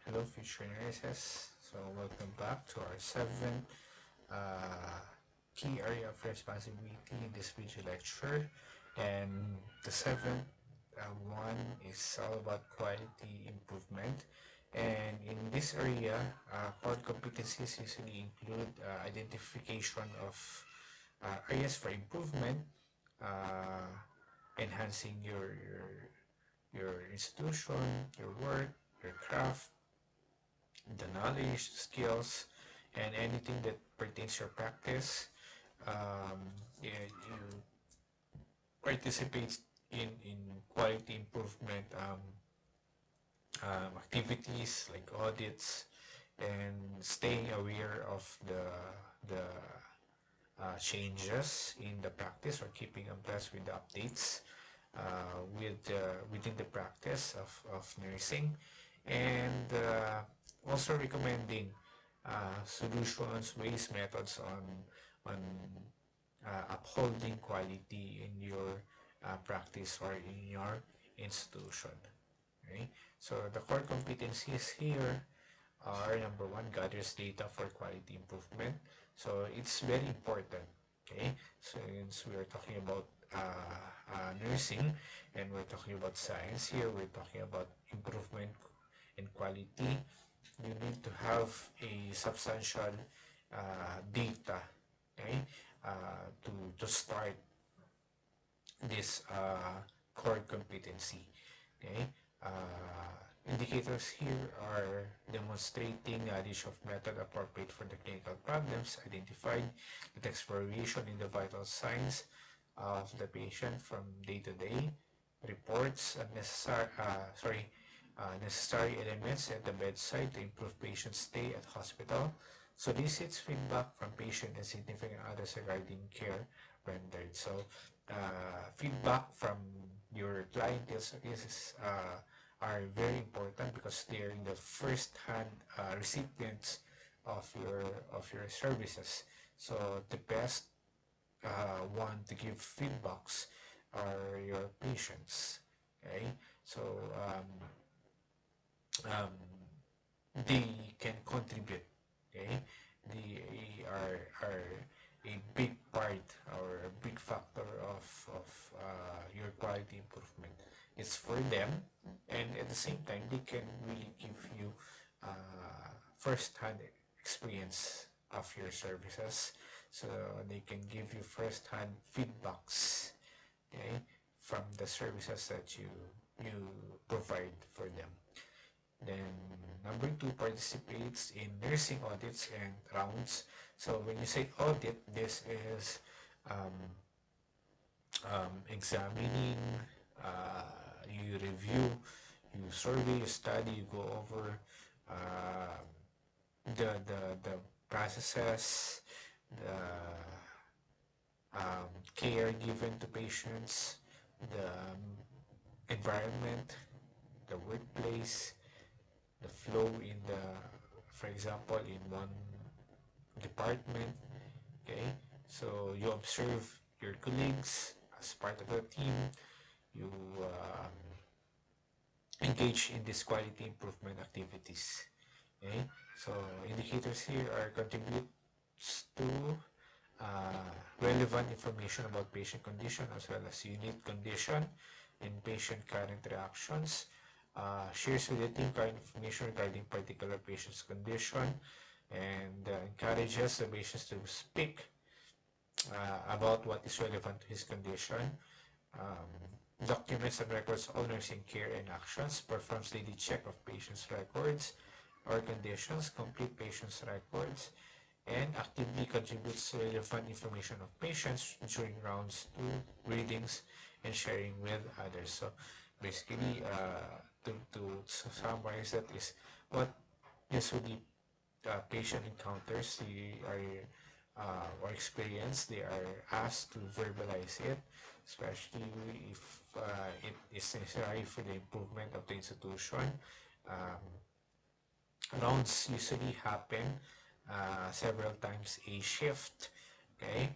Hello, future nurses. So, welcome back to our seventh key area of responsibility in this video lecture. And the seventh one is all about quality improvement. And in this area, core competencies usually include identification of areas for improvement, uh, enhancing your institution, your work, your craft, the knowledge, skills, and anything that pertains to your practice. You participate in quality improvement activities like audits and staying aware of the changes in the practice, or keeping abreast with the updates within the practice of nursing, and also recommending solutions, ways, methods on upholding quality in your practice or in your institution. Okay? So the core competencies here are: number one, gathers data for quality improvement. So it's very important. Okay, so since we are talking about nursing and we're talking about science here, we're talking about improvement in quality. You need to have a substantial data, okay, to start this core competency. Okay, indicators here are demonstrating knowledge of method appropriate for the clinical problems identified, detects variation in the vital signs of the patient from day to day, reports necessary elements at the bedside to improve patient stay at hospital, solicits feedback from patient and significant others regarding care rendered. So, feedback from your clientele is are very important because they're the first-hand recipients of your services. So the best one to give feedbacks are your patients. Okay, so um, they can contribute. Okay, they are a big part or a big factor of your quality improvement. It's for them, and at the same time, they can really give you first-hand experience of your services, so they can give you first-hand feedbacks, okay, from the services that you provide for them. Then number two, participates in nursing audits and rounds. So when you say audit, this is um, examining, you review, you survey, you study, you go over uh, the processes, the care given to patients, the environment, the workplace, the flow in the, for example, in one department. Okay, so you observe your colleagues as part of the team. You engage in this quality improvement activities. Okay, so indicators here are contributes to relevant information about patient condition as well as unique condition and patient current reactions, shares with the team current information regarding particular patient's condition, and encourages the patients to speak about what is relevant to his condition, documents and records all nursing care and actions, performs daily check of patients' records or conditions, complete patients' records, and actively contributes to relevant information of patients during rounds to readings and sharing with others. So basically, to summarize, that is what usually patient encounters they are or experience. They are asked to verbalize it, especially if it is necessary for the improvement of the institution. Um, Rounds usually happen several times a shift. Okay,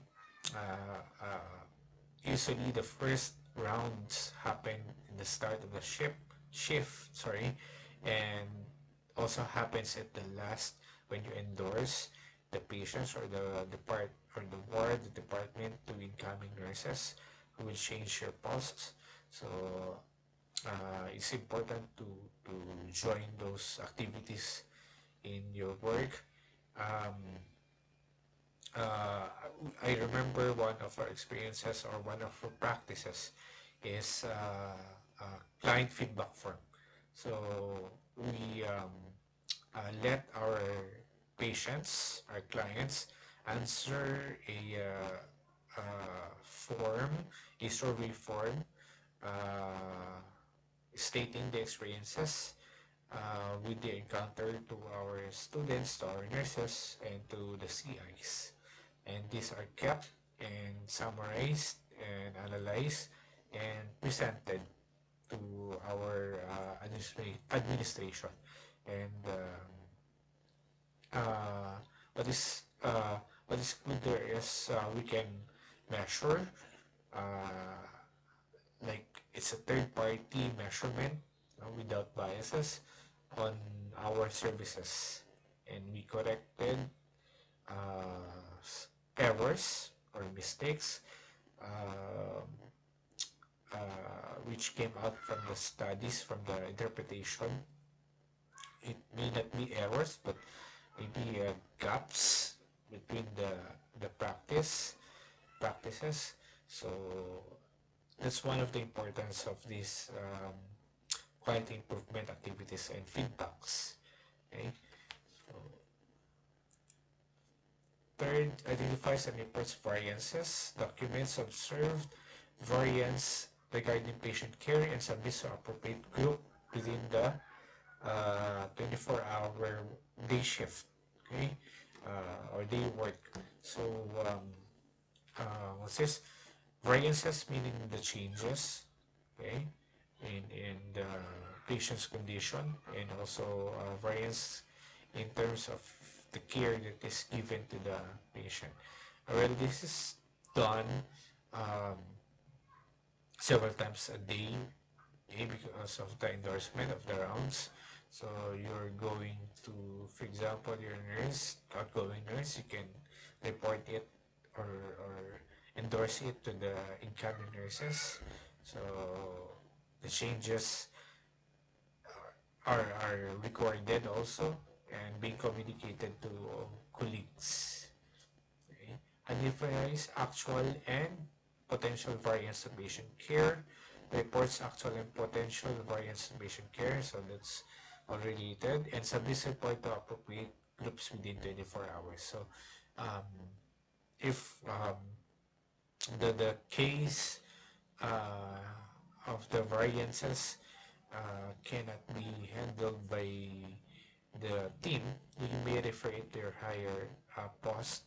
usually the first rounds happen in the start of the shift. Sorry, and also happens at the last when you endorse the patients or the ward, the department to incoming nurses who will change your posts. So it's important to join those activities in your work. Um, uh, I remember one of our experiences or one of our practices is a client feedback form. So we let our patients, our clients, answer form, a survey form, uh, stating the experiences with the encounter to our students, to our nurses, and to the CIs. And these are kept and summarized and analyzed and presented to our administration. And uh, what is uh, what is good there is we can measure, uh, like it's a third party measurement without biases on our services, and we corrected errors or mistakes um, which came out from the studies, from the interpretation. It may not be errors, but maybe gaps between the practices. So that's one of the importance of these quality improvement activities and feedbacks. Okay. So, third, identifies and reports variances, documents observed variance regarding patient care, and submits to appropriate group within the 24-hour day shift, okay, or day work. So what's this? Variances meaning the changes, okay, in the patient's condition, and also variance in terms of the care that is given to the patient. Well, this is done um, several times a day, because of the endorsement of the rounds. So you're going to, for example, your nurse, outgoing nurse, you can report it or endorse it to the incoming nurses. So the changes are recorded also and being communicated to colleagues. Okay. Identifies actual and potential variance of patient care, reports actual and potential variance of patient care, so that's already did, and submits report to appropriate groups within 24 hours. So um, if the case of the variances cannot be handled by the team, you may refer it to your higher post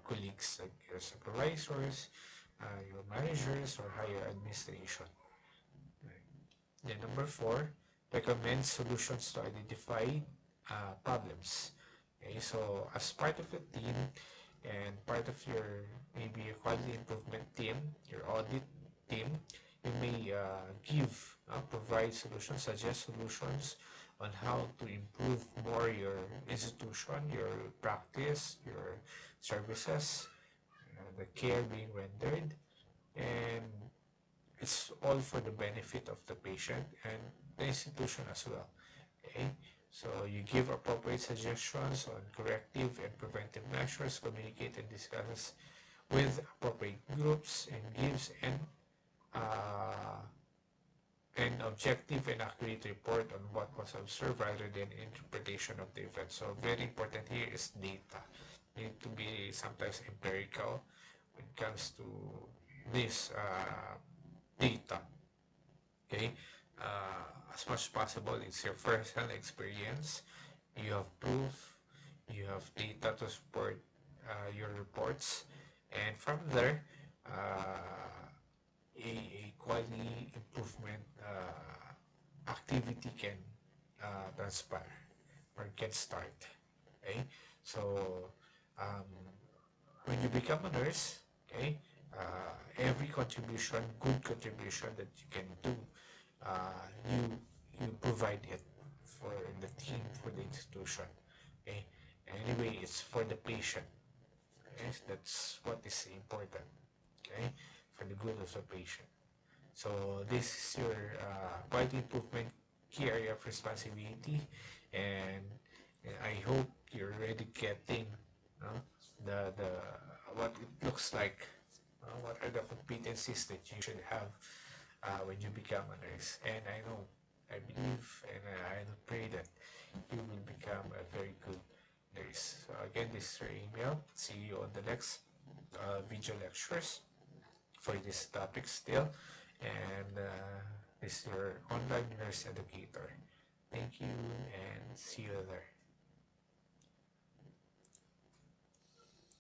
colleagues, like your supervisors, your managers, or higher administration. Then number 4, recommend solutions to identify problems. Okay, so as part of the team and part of your maybe your quality improvement team, your audit team, you may provide solutions, suggest solutions on how to improve more your institution, your practice, your services, the care being rendered, and it's all for the benefit of the patient and the institution as well. Okay, so you give appropriate suggestions on corrective and preventive measures, communicate and discuss with appropriate groups, and gives an objective and accurate report on what was observed rather than interpretation of the event. So very important here is data. You need to be sometimes empirical when it comes to this data. Okay, as much as possible, it's your personal experience. You have proof, you have data to support your reports, and from there, a quality improvement activity can transpire or can start. Okay, so um, when you become a nurse, okay, every contribution, good contribution that you can do, you provide it for the team, for the institution. Okay? Anyway, it's for the patient. Okay? That's what is important. Okay? For the good of the patient. So this is your quality improvement key area of responsibility, and I hope you're already getting the what it looks like. What are the competencies that you should have when you become a nurse? And I know, I believe, and I pray that you will become a very good nurse. So again, this is your email. See you on the next video lectures for this topic still. And this is your online nurse educator. Thank you and see you there.